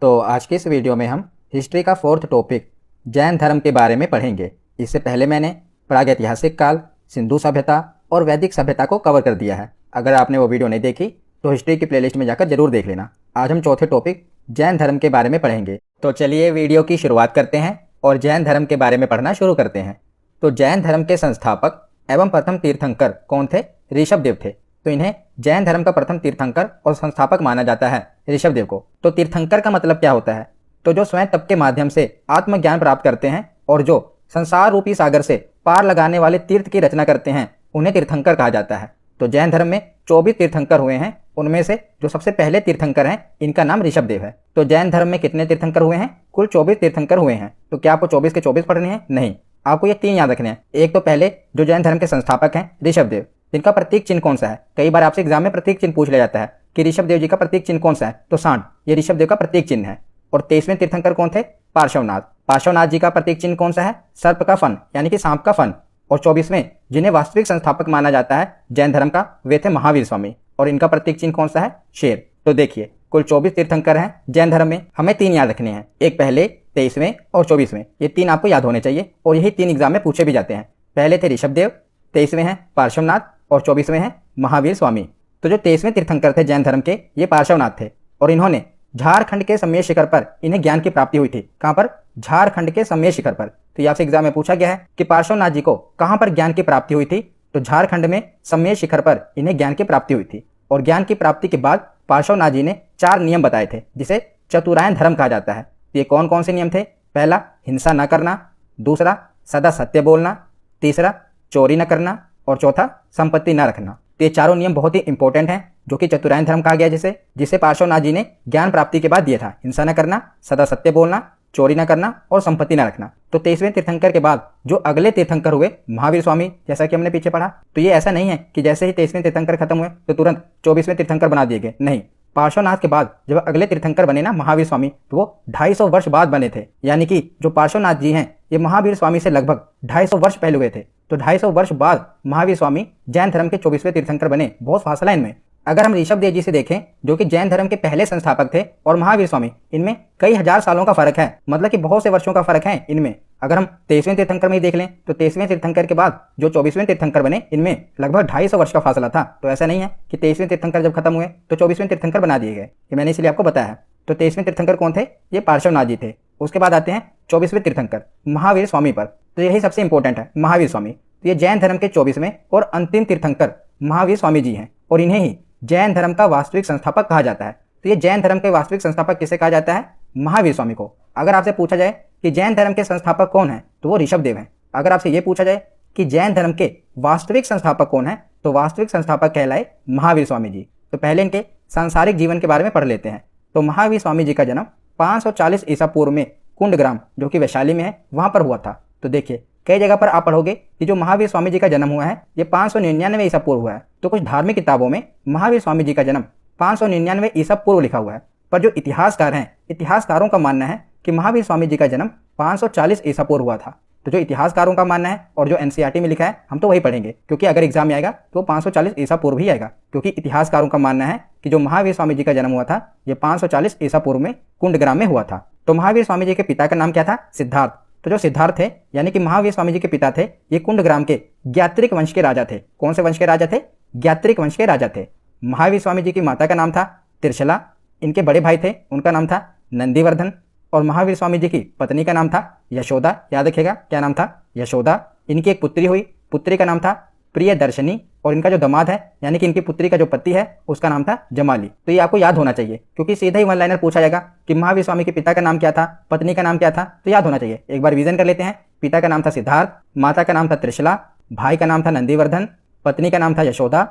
तो आज की इस वीडियो में हम हिस्ट्री का फोर्थ टॉपिक जैन धर्म के बारे में पढ़ेंगे। इससे पहले मैंने प्रागैतिहासिक काल, सिंधु सभ्यता और वैदिक सभ्यता को कवर कर दिया है। अगर आपने वो वीडियो नहीं देखी तो हिस्ट्री की प्लेलिस्ट में जाकर जरूर देख लेना। आज हम चौथे टॉपिक जैन धर्म के बारे में पढ़ेंगे। तो चलिए वीडियो की शुरुआत करते हैं और जैन धर्म के बारे में पढ़ना शुरू करते हैं। तो जैन धर्म के संस्थापक एवं प्रथम तीर्थंकर कौन थे? ऋषभदेव थे। तो इन्हें जैन धर्म का प्रथम तीर्थंकर और संस्थापक माना जाता है, ऋषभदेव को। तो तीर्थंकर का मतलब क्या होता है? तो जो स्वयं तप के माध्यम से आत्मज्ञान प्राप्त करते हैं और जो संसार रूपी सागर से पार लगाने वाले तीर्थ की रचना करते हैं, उन्हें तीर्थंकर कहा जाता है। तो जैन धर्म में 24 तीर्थंकर हुए हैं। उनमें से जो सबसे पहले तीर्थंकर हैं, इनका नाम ऋषभदेव है। तो जैन धर्म में कितने तीर्थंकर हुए हैं? कुल 24 तीर्थंकर हुए हैं। तो क्या आपको 24 के 24 पढ़ने हैं? नहीं, आपको ये 3 याद रखने हैं। एक तो पहले जो जैन धर्म के संस्थापक हैं ऋषभदेव, जिनका प्रतीक चिन्ह कौन सा है? कई बार आपसे एग्जाम में प्रतीक चिन्ह पूछ लिया जाता है कि ऋषभदेव जी का प्रतीक चिन्ह कौन सा है, तो सांड, ये ऋषभदेव का प्रतीक चिन्ह है। और 23वें तीर्थंकर कौन थे? पार्श्वनाथ। पार्श्वनाथ जी का प्रतीक चिन्ह कौन सा है? सर्प का फन, यानी कि सांप का फन। और 24वें जिन्हें वास्तविक संस्थापक माना जाता है जैन धर्म का, वे थे महावीर स्वामी, और इनका प्रतीक चिन्ह कौन सा है? शेर। तो देखिए, कुल 24 तीर्थंकर हैं जैन धर्म में। हमें 3 याद रखने हैं, एक पहले, 23वें और 24वें। ये 3 आपको याद होने चाहिए और यही 3 एग्जाम में पूछे भी जाते हैं। पहले थे ऋषभदेव, 23वें हैं पार्श्वनाथ और 24वें हैं महावीर स्वामी। तो जो 23वें तीर्थंकर थे जैन धर्म के, ये पार्श्वनाथ थे और इन्होंने झारखंड के सम्मेद शिखर पर इन्हें ज्ञान की प्राप्ति हुई थी। कहां पर? झारखंड के सम्मेद शिखर पर। तो ये आपसे एग्जाम में पूछा गया है कि पार्श्वनाथ जी को कहां पर ज्ञान की प्राप्ति हुई थी? तो झारखंड में सम्मेद शिखर पर इन्हें ज्ञान की प्राप्ति हुई थी। और ज्ञान की प्राप्ति के बाद पार्श्वनाथ जी ने 4 नियम बताए थे, जिसे चतुरायन धर्म कहा जाता है। तो ये कौन कौन से नियम थे? पहला, हिंसा न करना। दूसरा, सदा सत्य बोलना। तीसरा, चोरी न करना। और चौथा, संपत्ति न रखना। तो ये चारों नियम बहुत ही इंपॉर्टेंट हैं, जो कि चतुरायन धर्म कहा गया, जिसे पार्श्वनाथ जी ने ज्ञान प्राप्ति के बाद दिया था। हिंसा न करना, सदा सत्य बोलना, चोरी न करना और संपत्ति न रखना। तो 23वें तीर्थंकर के बाद जो अगले तीर्थंकर हुए महावीर स्वामी, जैसा कि हमने पीछे पढ़ा, तो ये ऐसा नहीं है कि जैसे ही 23वें तीर्थंकर खत्म हुए तो तुरंत 24वें तीर्थंकर बना दिए गए। नहीं, पार्श्वनाथ के बाद जब अगले तीर्थंकर बने ना महावीर स्वामी, तो वो 250 वर्ष बाद बने थे। यानी कि जो पार्श्वनाथ जी हैं, ये महावीर स्वामी से लगभग 250 वर्ष पहले हुए थे। तो 250 वर्ष बाद महावीर स्वामी जैन धर्म के 24वें तीर्थंकर बने। बहुत फासला इनमें। अगर हम ऋषभदेव जी से देखें, जो कि जैन धर्म के पहले संस्थापक थे, और महावीर स्वामी, इनमें कई हजार सालों का फर्क है। मतलब कि बहुत से वर्षों का फर्क है इनमें। अगर हम 23वें तीर्थंकर में ही देख लें, तो 23वें तीर्थंकर के बाद जो 24वें तीर्थंकर बने, इनमें लगभग 250 वर्ष का फासला था। तो ऐसा नहीं है कि 23वें तीर्थंकर जब खत्म हुए तो 24वें तीर्थंकर बना दिए गए। ये मैंने इसलिए आपको बताया है। तो 23वें तीर्थंकर कौन थे? ये पार्श्वनाथ जी थे। उसके बाद आते हैं 24वें तीर्थंकर महावीर स्वामी पर। तो यही सबसे इंपॉर्टेंट है, महावीर स्वामी। तो ये जैन धर्म के 24वें और अंतिम तीर्थंकर महावीर स्वामी जी हैं, और इन्हें ही जैन धर्म का वास्तविक संस्थापक कहा जाता है। तो ये जैन धर्म के वास्तविक संस्थापक किसे कहा जाता है? महावीर स्वामी को। अगर आपसे पूछा जाए कि जैन धर्म के संस्थापक कौन है, तो वो ऋषभदेव हैं। अगर आपसे ये पूछा जाए कि जैन धर्म के वास्तविक संस्थापक कौन है, तो वास्तविक संस्थापक कहलाए महावीर स्वामी जी। तो पहले इनके सांसारिक जीवन के बारे में पढ़ लेते हैं। तो महावीर स्वामी जी का जन्म 540 ईसा पूर्व में कुंडग्राम, जो कि वैशाली में है, वहां पर हुआ था। तो देखिए, कई जगह पर आप पढ़ोगे कि जो महावीर स्वामी जी का जन्म हुआ है, ये 599 ईसा पूर्व हुआ है। तो कुछ धार्मिक किताबों में महावीर स्वामी जी का जन्म 599 ईसा पूर्व लिखा हुआ है। पर जो इतिहासकार हैं, इतिहासकारों का मानना है कि महावीर स्वामी जी का जन्म 540 ईसा पूर्व हुआ था। तो जो इतिहासकारों का मानना है और जो एनसीईआरटी में लिखा है, हम तो वही पढ़ेंगे, क्योंकि अगर एग्जाम में आएगा तो 540 ईसा पूर्व ही आएगा। क्योंकि इतिहासकारों का मानना है कि जो महावीर स्वामी जी का जन्म हुआ था, ये 540 ईसा पूर्व में कुंडग्राम में हुआ था। तो महावीर स्वामी जी के पिता का नाम क्या था? सिद्धार्थ। तो जो सिद्धार्थ थे, यानी कि महावीर स्वामी जी के पिता थे, ये कुंडग्राम के ज्ञात्रिक वंश के राजा थे। कौन से वंश के राजा थे? ज्ञात्रिक वंश के राजा थे। महावीर स्वामी जी की माता का नाम था त्रिशला। इनके बड़े भाई थे, उनका नाम था नंदीवर्धन। और महावीर स्वामी जी की पत्नी का नाम था यशोदा। याद रखिएगा, क्या नाम था? यशोदा। इनकी एक पुत्री हुई, पुत्री का नाम था प्रियदर्शनी। और इनका जो दामाद है, यानी कि इनकी पुत्री का जो पति है, उसका नाम था जमाली। तो ये आपको याद होना चाहिए, क्योंकि सीधा ही वन लाइनर पूछा जाएगा कि महावीर स्वामी के पिता का नाम क्या था, पत्नी का नाम क्या था, तो याद होना चाहिए। एक बार रिवीजन कर लेते हैं। पिता का नाम था सिद्धार्थ, माता का नाम था त्रिशला, भाई का नाम था नंदीवर्धन, पत्नी का नाम था यशोदा,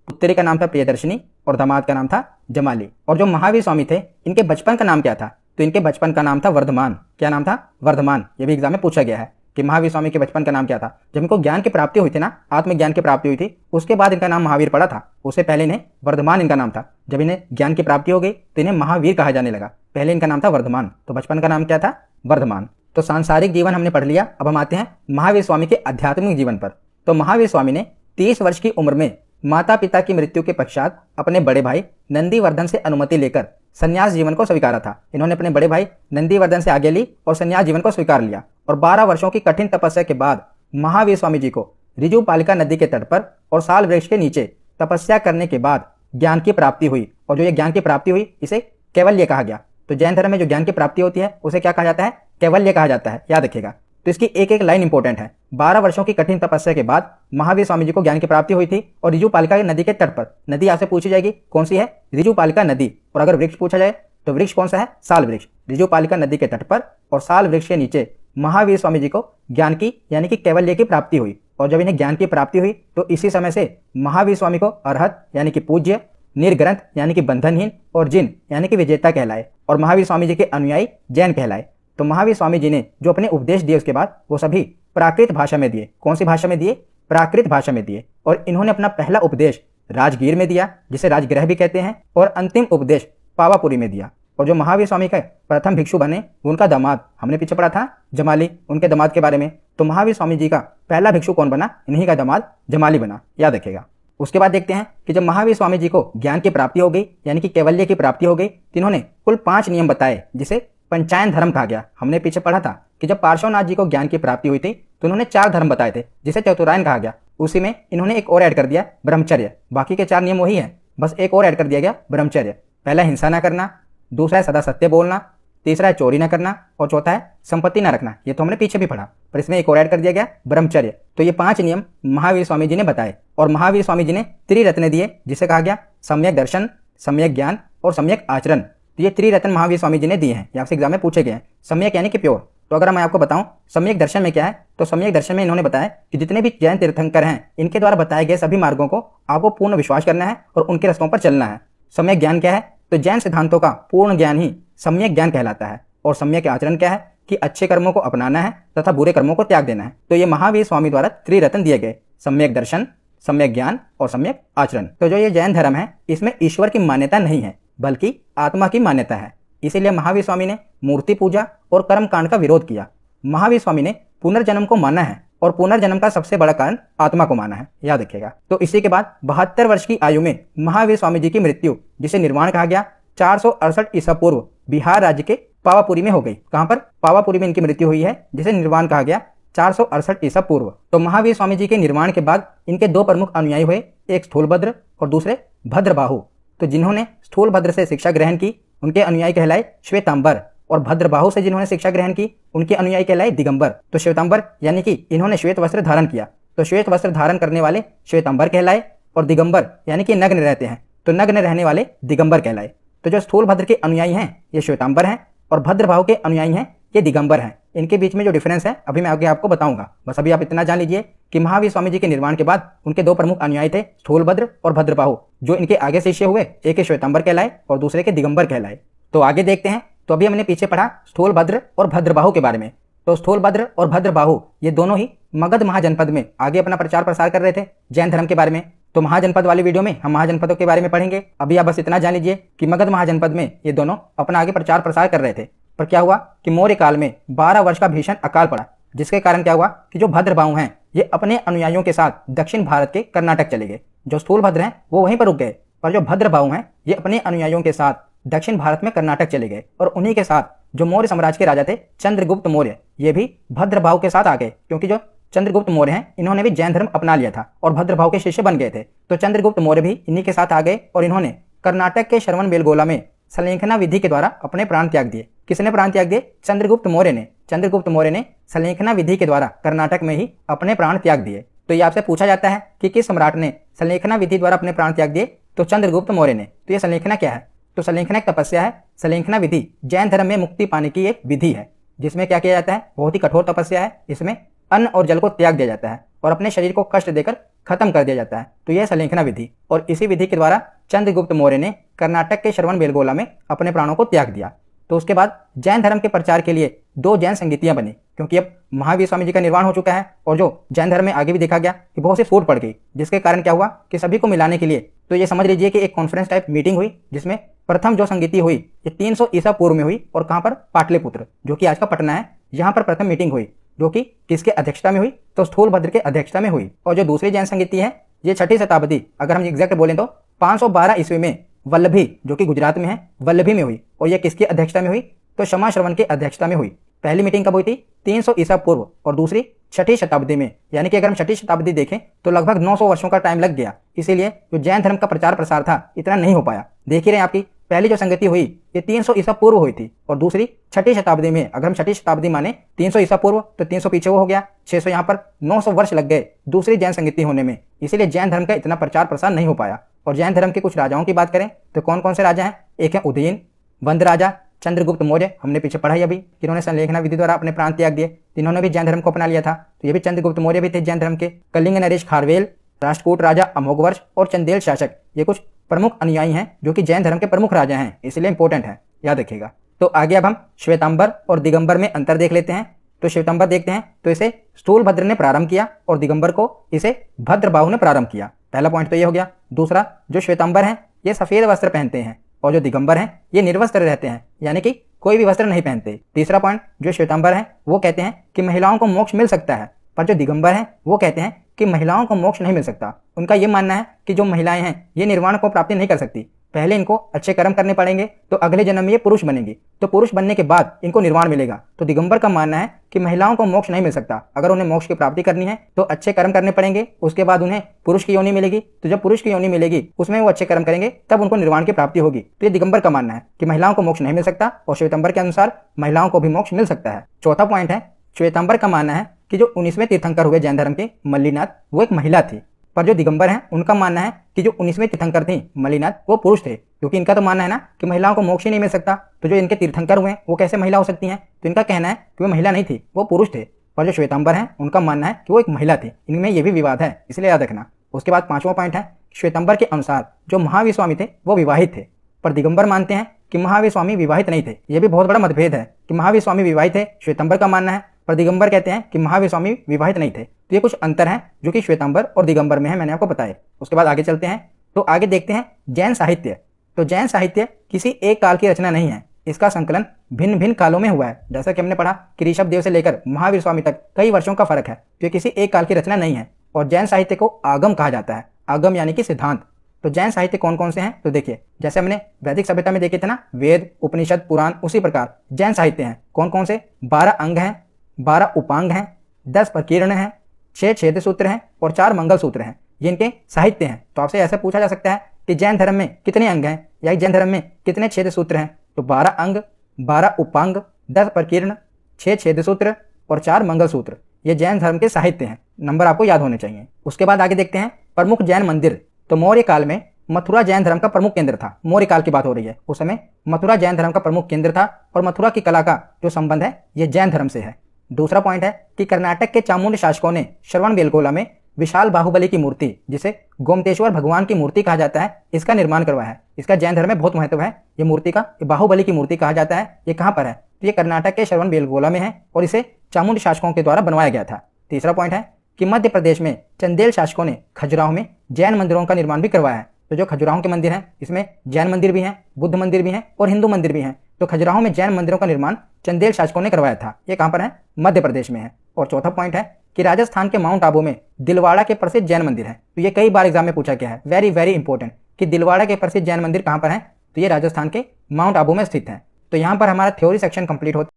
पुत्री का नाम था प्रियदर्शनी और दामाद का नाम था जमाली। और जो महावीर स्वामी थे, इनके बचपन का नाम क्या था? तो इनके बचपन का नाम था वर्धमान। क्या नाम था? वर्धमान। ये भी एग्जाम में पूछा गया है कि महावीर स्वामी के बचपन का नाम क्या था। जब इनको ज्ञान की प्राप्ति हुई थी ना, आत्मज्ञान की प्राप्ति हुई थी, उसके बाद इनका नाम महावीर पड़ा था। उससे पहले इन्हें वर्धमान इनका नाम था। जब इन्हें ज्ञान की प्राप्ति हो गई तो इन्हें महावीर कहा जाने लगा। पहले इनका नाम था वर्धमान। तो बचपन का नाम क्या था? वर्धमान। तो सांसारिक जीवन हमने पढ़ लिया। अब हम आते हैं महावीर स्वामी के आध्यात्मिक जीवन पर। तो महावीर स्वामी ने 30 वर्ष की उम्र में माता पिता की मृत्यु के पश्चात अपने बड़े भाई नंदीवर्धन से अनुमति लेकर संन्यास जीवन को स्वीकारा था। इन्होंने अपने बड़े भाई नंदीवर्धन से आगे ली और संन्यास जीवन को स्वीकार लिया और 12 वर्षों की कठिन तपस्या के बाद महावीर स्वामी जी को ऋजुपालिका नदी के तट पर और साल वृक्ष के नीचे तपस्या करने के बाद ज्ञान की प्राप्ति हुई। और जो ये ज्ञान की प्राप्ति हुई इसे कैवल्य कहा गया। तो जैन धर्म में जो ज्ञान की प्राप्ति होती है उसे क्या कहा जाता है? कैवल्य कहा जाता है। याद रखिएगा। तो इसकी एक एक लाइन इंपॉर्टेंट है। 12 वर्षों की कठिन तपस्या के बाद महावीर स्वामी जी को ज्ञान की प्राप्ति हुई थी और ऋजुपालिका नदी के तट पर, नदी आपसे पूछी जाएगी कौन सी है? ऋजुपालिका नदी। और अगर वृक्ष पूछा जाए तो वृक्ष कौन सा है? साल वृक्ष। ऋजुपालिका नदी के तट पर और साल वृक्ष के नीचे महावीर स्वामी जी को ज्ञान की यानी कि कैवल्य की प्राप्ति हुई। और जब इन्हें ज्ञान की प्राप्ति हुई तो इसी समय से महावीर स्वामी को अरहत यानी कि पूज्य, निर्ग्रंथ यानी कि बंधनहीन और जिन यानी कि विजेता कहलाए और महावीर स्वामी जी के अनुयायी जैन कहलाए। तो महावीर स्वामी जी ने जो अपने उपदेश दिए उसके बाद वो सभी प्राकृत भाषा में दिए। कौन सी भाषा में दिए? प्राकृत भाषा में दिए। और इन्होंने अपना पहला उपदेश राजगीर में दिया जिसे राजगृह भी कहते हैं और अंतिम उपदेश पावापुरी में दिया। और जो महावीर स्वामी के प्रथम भिक्षु बने उनका दामाद, हमने पीछे पढ़ा था जमाली, उनके दामाद के बारे में। तो महावीर स्वामी जी का पहला भिक्षु कौन बना? इन्हीं का दामाद जमाली बना। याद रखिएगा। उसके बाद देखते हैं कि जब महावीर स्वामी जी को ज्ञान की प्राप्ति हो गई यानी कि कैवल्य की प्राप्ति हो गई तो इन्होंने कुल 5 नियम बताए जिसे पंचायन धर्म कहा गया। हमने पीछे पढ़ा था कि जब पार्श्वनाथ जी को ज्ञान की प्राप्ति हुई थी तो उन्होंने 4 धर्म बताए थे जिसे चतुरायन कहा गया। उसी में इन्होंने एक और ऐड कर दिया, ब्रह्मचर्य। बाकी के 4 नियम वही है, बस एक और ऐड कर दिया गया, ब्रह्मचर्य। पहला हिंसा न करना, दूसरा है सदा सत्य बोलना, तीसरा है चोरी न करना और चौथा है संपत्ति न रखना। ये तो हमने पीछे भी पढ़ा, पर इसमें एक और ऐड कर दिया गया, ब्रह्मचर्य। तो ये 5 नियम महावीर स्वामी जी ने बताए और महावीर स्वामी जी ने त्रिरत्न दिए जिसे कहा गया सम्यक दर्शन, सम्यक ज्ञान और सम्यक आचरण। तो ये त्रिरत्न महावीर स्वामी जी ने दिए हैं। ये आपसे एग्जाम में पूछे गए हैं। सम्यक यानी कि प्योर। तो अगर मैं आपको बताऊं सम्यक दर्शन में क्या है, तो सम्यक दर्शन में इन्होंने बताया कि जितने भी जैन तीर्थंकर हैं इनके द्वारा बताए गए सभी मार्गों को आपको पूर्ण विश्वास करना है और उनके रास्तों पर चलना है। सम्यक ज्ञान क्या है? तो जैन सिद्धांतों का पूर्ण ज्ञान ही सम्यक ज्ञान कहलाता है। और सम्यक आचरण क्या है? कि अच्छे कर्मों को अपनाना है तथा बुरे कर्मों को त्याग देना है। तो ये महावीर स्वामी द्वारा त्रिरत्न दिए गए, सम्यक दर्शन, सम्यक ज्ञान और सम्यक आचरण। तो जो ये जैन धर्म है इसमें ईश्वर की मान्यता नहीं है बल्कि आत्मा की मान्यता है। इसीलिए महावीर स्वामी ने मूर्ति पूजा और कर्म कांड का विरोध किया। महावीर स्वामी ने पुनर्जन्म को माना है और पुनर्जन्म का सबसे बड़ा कारण आत्मा को माना है। याद रखिएगा। तो इसी के बाद 72 वर्ष की आयु में महावीर स्वामी जी की मृत्यु, जिसे निर्वाण कहा गया, 468 ईसा पूर्व बिहार राज्य के पावापुरी में हो गई। कहां पर? पावापुरी में इनकी मृत्यु हुई है जिसे निर्वाण कहा गया 468 ईसा पूर्व। तो महावीर स्वामी जी के निर्वाण के बाद इनके 2 प्रमुख अनुयायी हुए, एक स्थूलभद्र और दूसरे भद्रबाहु। तो जिन्होंने स्थूलभद्र से शिक्षा ग्रहण की उनके अनुयायी कहलाए श्वेतांबर और भद्रबाहु से जिन्होंने शिक्षा ग्रहण की उनके अनुयायी कहलाए दिगंबर। तो श्वेतांबर यानी कि इन्होंने श्वेत वस्त्र धारण किया तो श्वेत वस्त्र धारण करने वाले श्वेतांबर कहलाए और दिगंबर यानी कि नग्न रहते हैं तो नग्न रहने वाले दिगंबर कहलाए। तो जो स्थूलभद्र के अनुयायी हैं ये श्वेतांबर हैं और भद्रबाहु के अनुयायी हैं ये दिगंबर हैं। इनके बीच में जो डिफरेंस है अभी मैं आगे आपको बताऊंगा। बस अभी आप इतना जान लीजिए कि महावीर स्वामी जी के निर्वाण के बाद उनके 2 प्रमुख अनुयायी थे, स्थूलभद्र और भद्रबाहु। जो इनके आगे शिष्य हुए, एक के श्वेतांबर कहलाए और दूसरे के दिगंबर कहलाए। तो आगे देखते हैं। तो अभी हमने पीछे पढ़ा स्थूलभद्र और भद्रबाहु के बारे में। तो स्थूलभद्र और भद्रबाहु ये दोनों ही मगध महाजनपद में आगे अपना प्रचार प्रसार कर रहे थे जैन धर्म के बारे में। तो महाजनपद वाली वीडियो में हम महाजनपदों के बारे में पढ़ेंगे। अभी आप बस इतना जान लीजिए कि मगध महाजनपद में ये दोनों अपना आगे प्रचार प्रसार कर रहे थे। पर क्या हुआ कि मौर्य काल में 12 वर्ष का भीषण अकाल पड़ा, जिसके कारण क्या हुआ कि जो भद्रबाहु हैं ये अपने अनुयायियों के साथ दक्षिण भारत के कर्नाटक चले गए। जो स्थूलभद्र हैं वो वहीं पर रुक गए, पर जो भद्रबाहु हैं ये अपने अनुयायियों के साथ दक्षिण भारत में कर्नाटक चले गए। और उन्हीं के साथ जो मौर्य साम्राज्य के राजा थे चंद्रगुप्त मौर्य, ये भी भद्रबाहु के साथ आ गए, क्योंकि जो चंद्रगुप्त मौर्य हैं इन्होंने भी जैन धर्म अपना लिया था और भद्रबाहु के शिष्य बन गए थे। तो चंद्रगुप्त मौर्य भी इन्हीं के साथ आ गए और इन्होंने कर्नाटक के श्रवणबेलगोला में संलेखना विधि के द्वारा अपने प्राण त्याग दिए। किसने प्राण त्याग दिए? चंद्रगुप्त मौर्य ने। चंद्रगुप्त मौर्य ने संलेखना विधि के द्वारा कर्नाटक में ही अपने प्राण त्याग दिए। तो ये आपसे पूछा जाता है कि किस सम्राट ने संलेखना विधि द्वारा अपने प्राण त्याग दिए? तो चंद्रगुप्त मौर्य ने। तो ये संलेखना क्या है? तो संलेखना एक तपस्या है। संलेखना विधि जैन धर्म में मुक्ति पाने की एक विधि है, जिसमें क्या किया जाता है? बहुत ही कठोर तपस्या है। इसमें अन्न और जल को त्याग दिया जाता है और अपने शरीर को कष्ट देकर खत्म कर दिया जाता है। तो यह संलेखना विधि, और इसी विधि के द्वारा चंद्रगुप्त मौर्य ने कर्नाटक के श्रवणबेलगोला में अपने प्राणों को त्याग दिया। तो उसके बाद जैन धर्म के प्रचार के लिए 2 जैन संगीतियां बनी, क्योंकि अब महावीर स्वामी जी का निर्वाण हो चुका है और जो जैन धर्म में आगे भी देखा गया कि बहुत सी फूट पड़ गई, जिसके कारण क्या हुआ कि सभी को मिलाने के लिए तो ये समझ लीजिए कि एक कॉन्फ्रेंस टाइप मीटिंग हुई, जिसमें प्रथम जो संगीति हुई ये 300 ईसा पूर्व में हुई। और कहाँ पर? पाटलिपुत्र, जो कि आज का पटना है। यहाँ पर प्रथम मीटिंग हुई, जो कि किसके अध्यक्षता में हुई? तो स्थूलभद्र के अध्यक्षता में हुई। और जो दूसरी जैन संगीति है ये 6ठी शताब्दी, अगर हम एग्जैक्ट बोलें तो 512 ईस्वी में वल्लभी, जो कि गुजरात में है, वल्लभी में हुई। और यह किसकी अध्यक्षता में हुई? तो क्षमा श्रवण की अध्यक्षता में हुई। पहली मीटिंग कब हुई थी? 300 ईसा पूर्व, और दूसरी 6ठी शताब्दी में। यानी कि अगर हम 6ठी शताब्दी देखें तो लगभग 900 वर्षों का टाइम लग गया। इसीलिए जो जैन धर्म का प्रचार प्रसार था इतना नहीं हो पाया। देख ही रहे हैं, आपकी पहली जो संगति हुई ये 300 ईसा पूर्व हुई थी, और दूसरी 6ठी शताब्दी में। अगर हम 6ठी शताब्दी माने 300 ईसा पूर्व तो 300 पीछे वो हो गया, 600 यहाँ पर, 900 वर्ष लग गए दूसरी जैन संगति होने में। इसीलिए जैन धर्म का इतना प्रचार प्रसार नहीं हो पाया। और जैन धर्म के कुछ राजाओं की बात करें तो कौन कौन से राजा हैं? एक है उदयन, वंद राजा, चंद्रगुप्त मौर्य, हमने पीछे पढ़ा ही अभी, जिन्होंने संलेखना विधि द्वारा अपने प्रांत त्याग दिए, जिन्होंने भी जैन धर्म को अपना लिया था। तो ये भी चंद्रगुप्त मौर्य भी थे जैन धर्म के। कलिंग नरेश खारवेल, राष्ट्रकूट राजा अमोघवर्ष और चंदेल शासक, ये कुछ प्रमुख अनुयायी हैं जो कि जैन धर्म के प्रमुख राजा हैं, इसलिए इंपॉर्टेंट है, याद रखिएगा। तो आगे अब हम श्वेतांबर और दिगंबर में अंतर देख लेते हैं। तो श्वेतांबर देखते हैं तो इसे स्थूलभद्र ने प्रारंभ किया और दिगंबर को इसे भद्रबाहु ने प्रारंभ किया। पहला पॉइंट तो ये हो गया। दूसरा, जो श्वेतांबर हैं ये सफेद वस्त्र पहनते हैं, और जो दिगंबर हैं ये निर्वस्त्र रहते हैं, यानी कि कोई भी वस्त्र नहीं पहनते। तीसरा पॉइंट, जो श्वेतांबर हैं वो कहते हैं कि महिलाओं को मोक्ष मिल सकता है, पर जो दिगंबर हैं वो कहते हैं कि महिलाओं को मोक्ष नहीं मिल सकता। उनका ये मानना है कि जो महिलाएं हैं ये निर्वाण को प्राप्ति नहीं कर सकती, पहले इनको अच्छे कर्म करने पड़ेंगे, तो अगले जन्म में ये पुरुष बनेंगी, तो पुरुष बनने के बाद इनको निर्वाण मिलेगा। तो दिगंबर का मानना है कि महिलाओं को मोक्ष नहीं मिल सकता, अगर उन्हें मोक्ष की प्राप्ति करनी है तो अच्छे कर्म करने पड़ेंगे, उसके बाद उन्हें पुरुष की योनि मिलेगी। तो जब पुरुष की योनि मिलेगी उसमें वो अच्छे कर्म करेंगे तब उनको निर्वाण की प्राप्ति होगी। तो ये दिगंबर का मानना है कि महिलाओं को मोक्ष नहीं मिल सकता, और श्वेतांबर के अनुसार महिलाओं को भी मोक्ष मिल सकता है। चौथा पॉइंट है, श्वेतांबर का मानना है कि जो 19वें तीर्थंकर हुए जैन धर्म के मल्लीनाथ, वो एक महिला थी, पर जो दिगंबर हैं उनका मानना है कि जो 19वें तीर्थंकर थी मल्लीनाथ वो पुरुष थे, क्योंकि इनका तो मानना है ना कि महिलाओं को मोक्ष ही नहीं मिल सकता, तो जो इनके तीर्थंकर हुए वो कैसे महिला हो सकती हैं? तो इनका कहना है कि वो महिला नहीं थी, वो पुरुष थे। पर जो श्वेतांबर हैं उनका मानना है कि वो एक महिला थी। इनमें ये भी विवाद है, इसलिए याद रखना। उसके बाद पांचवा पॉइंट है, श्वेतांबर के अनुसार जो महावीर स्वामी थे वो विवाहित थे, पर दिगंबर मानते हैं कि महावीर स्वामी विवाहित नहीं थे। यह भी बहुत बड़ा मतभेद है कि महावीर स्वामी विवाहित थे, श्वेतांबर का मानना है, पर दिगंबर कहते हैं कि महावीर स्वामी विवाहित नहीं थे। तो ये कुछ अंतर हैं जो कि श्वेतांबर और दिगंबर में है, मैंने आपको बताया। उसके बाद आगे चलते हैं, तो आगे देखते हैं जैन साहित्य। तो जैन साहित्य किसी एक काल की रचना नहीं है, इसका संकलन भिन्न भिन्न कालों में हुआ है। जैसा कि हमने पढ़ा कि ऋषभ देव से लेकर महावीर स्वामी तक कई वर्षों का फर्क है, तो ये किसी एक काल की रचना नहीं है। और जैन साहित्य को आगम कहा जाता है, आगम यानी कि सिद्धांत। तो जैन साहित्य कौन कौन से हैं? तो देखिए, जैसे हमने वैदिक सभ्यता में देखे थे ना, वेद, उपनिषद, पुराण, उसी प्रकार जैन साहित्य हैं। कौन कौन से? 12 अंग हैं, 12 उपांग हैं, 10 प्रकीर्ण हैं, 6 छेद सूत्र हैं और 4 मंगल सूत्र हैं। ये इनके साहित्य हैं। तो आपसे ऐसे पूछा जा सकता है कि जैन धर्म में कितने अंग हैं या जैन धर्म में कितने छेद सूत्र हैं? तो 12 अंग, 12 उपांग, 10 प्रकीर्ण, 6 छेद सूत्र और 4 मंगल सूत्र, ये जैन धर्म के साहित्य हैं। नंबर आपको याद होने चाहिए। उसके बाद आगे देखते हैं प्रमुख जैन मंदिर। तो मौर्य काल में मथुरा जैन धर्म का प्रमुख केंद्र था। मौर्य काल की बात हो रही है, उस समय मथुरा जैन धर्म का प्रमुख केंद्र था, और मथुरा की कला का जो संबंध है ये जैन धर्म से है। दूसरा पॉइंट है कि कर्नाटक के चामुंड शासकों ने श्रवणबेलगोला में विशाल बाहुबली की मूर्ति, जिसे गोमतेश्वर भगवान की मूर्ति कहा जाता है, इसका निर्माण करवाया है। इसका जैन धर्म में बहुत महत्व है। ये मूर्ति का बाहुबली की मूर्ति कहा जाता है। ये कहाँ पर है? तो ये कर्नाटक के श्रवणबेलगोला में है, और इसे चामुंड शासकों के द्वारा बनवाया गया था। तीसरा पॉइंट है कि मध्य प्रदेश में चंदेल शासकों ने खजुराहो में जैन मंदिरों का निर्माण भी करवाया है। तो जो खजुराहो के मंदिर हैं इसमें जैन मंदिर भी हैं, बुद्ध मंदिर भी हैं और हिंदू मंदिर भी हैं। तो खजुराहो में जैन मंदिरों का निर्माण चंदेल शासकों ने करवाया था। ये कहाँ पर है? मध्य प्रदेश में है। और चौथा पॉइंट है कि राजस्थान के माउंट आबू में दिलवाड़ा के प्रसिद्ध जैन मंदिर है। तो ये कई बार एग्जाम में पूछा गया है, वेरी वेरी इंपॉर्टेंट, कि दिलवाड़ा के प्रसिद्ध जैन मंदिर कहाँ पर है? तो ये राजस्थान के माउंट आबू में स्थित है। तो यहाँ पर हमारा थ्योरी सेक्शन कंप्लीट होता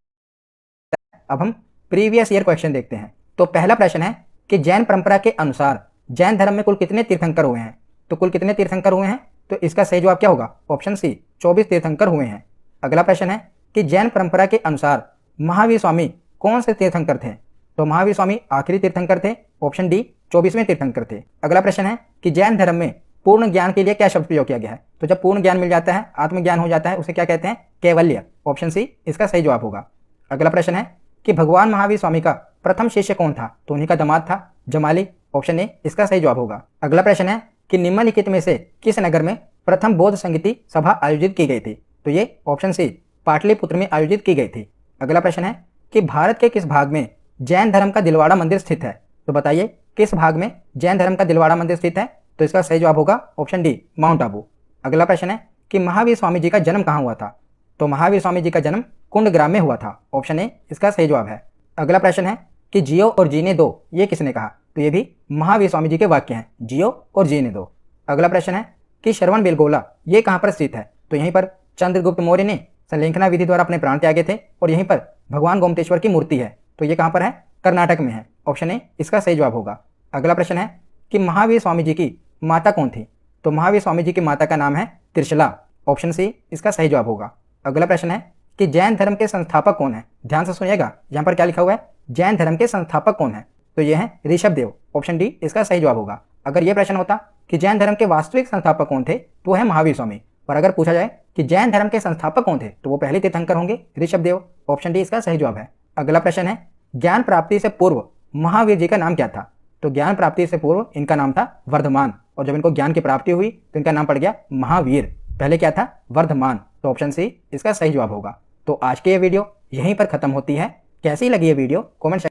है। अब हम प्रीवियस ईयर क्वेश्चन देखते हैं। तो पहला प्रश्न है कि जैन परंपरा के अनुसार जैन धर्म में कुल कितने तीर्थंकर हुए हैं? तो कुल कितने तीर्थंकर हुए हैं? तो इसका सही जवाब क्या होगा? ऑप्शन सी, 24 तीर्थंकर हुए हैं। अगला प्रश्न है कि जैन परंपरा के अनुसार महावीर स्वामी कौन से तीर्थंकर थे? तो महावीर स्वामी आखिरी तीर्थंकर थे। ऑप्शन डी, 24वें तीर्थंकर थे। अगला प्रश्न है कि जैन धर्म में पूर्ण ज्ञान के लिए क्या शब्द प्रयोग किया गया है? तो जब पूर्ण ज्ञान मिल जाता है, आत्मज्ञान हो जाता है, उसे क्या कहते हैं? कैवल्य। ऑप्शन सी इसका सही जवाब होगा। अगला प्रश्न है कि भगवान महावीर स्वामी का प्रथम शिष्य कौन था? तो उन्हीं का दामाद था जमाली। ऑप्शन ए इसका सही जवाब होगा। अगला प्रश्न है कि निम्नलिखित में से किस नगर में प्रथम बौद्ध संगीति सभा आयोजित की गई थी? तो ये ऑप्शन सी, पाटलिपुत्र में आयोजित की गई थी। अगला प्रश्न है कि भारत के किस भाग में जैन धर्म का दिलवाड़ा मंदिर स्थित है? तो बताइए किस भाग में जैन धर्म का दिलवाड़ा मंदिर स्थित है? तो इसका सही जवाब होगा ऑप्शन डी, माउंट आबू। अगला प्रश्न है कि महावीर स्वामी जी का जन्म कहाँ हुआ था? तो महावीर स्वामी जी का जन्म कुंडग्राम में हुआ था। ऑप्शन ए इसका सही जवाब है। अगला प्रश्न है कि जियो और जीने दो, ये किसने कहा? तो ये भी महावीर स्वामी जी के वाक्य हैं, जियो और जीने दो। अगला प्रश्न है कि श्रवणबेलगोला ये कहाँ पर स्थित है? तो यहीं पर चंद्रगुप्त मौर्य ने संलेखना विधि द्वारा अपने प्राण त्यागे थे और यहीं पर भगवान गोमतेश्वर की मूर्ति है। तो ये कहाँ पर है? कर्नाटक में है। ऑप्शन ए इसका सही जवाब होगा। अगला प्रश्न है कि महावीर स्वामी जी की माता कौन थी? तो महावीर स्वामी जी की माता का नाम है त्रिशला। ऑप्शन सी इसका सही जवाब होगा। अगला प्रश्न है कि जैन धर्म के संस्थापक कौन है? ध्यान से सुनिएगा, यहाँ पर क्या लिखा हुआ है? जैन धर्म के संस्थापक कौन है? तो ये है ऋषभदेव। ऑप्शन डी इसका सही जवाब होगा। अगर यह प्रश्न होता कि जैन धर्म के वास्तविक संस्थापक कौन थे, तो वो है महावीर स्वामी। और अगर पूछा जाए कि जैन धर्म के संस्थापक कौन थे, तो वो पहले तीर्थंकर होंगे ऋषभदेव। ऑप्शन डी इसका सही जवाब है। अगला प्रश्न है ज्ञान प्राप्ति से पूर्व महावीर जी का नाम क्या था? तो ज्ञान प्राप्ति से पूर्व इनका नाम था वर्धमान, और जब इनको ज्ञान की प्राप्ति हुई तो इनका नाम पड़ गया महावीर। पहले क्या था? वर्धमान। तो ऑप्शन सी इसका सही जवाब होगा। तो आज की ये वीडियो यहीं पर खत्म होती है। कैसी लगी ये वीडियो कमेंट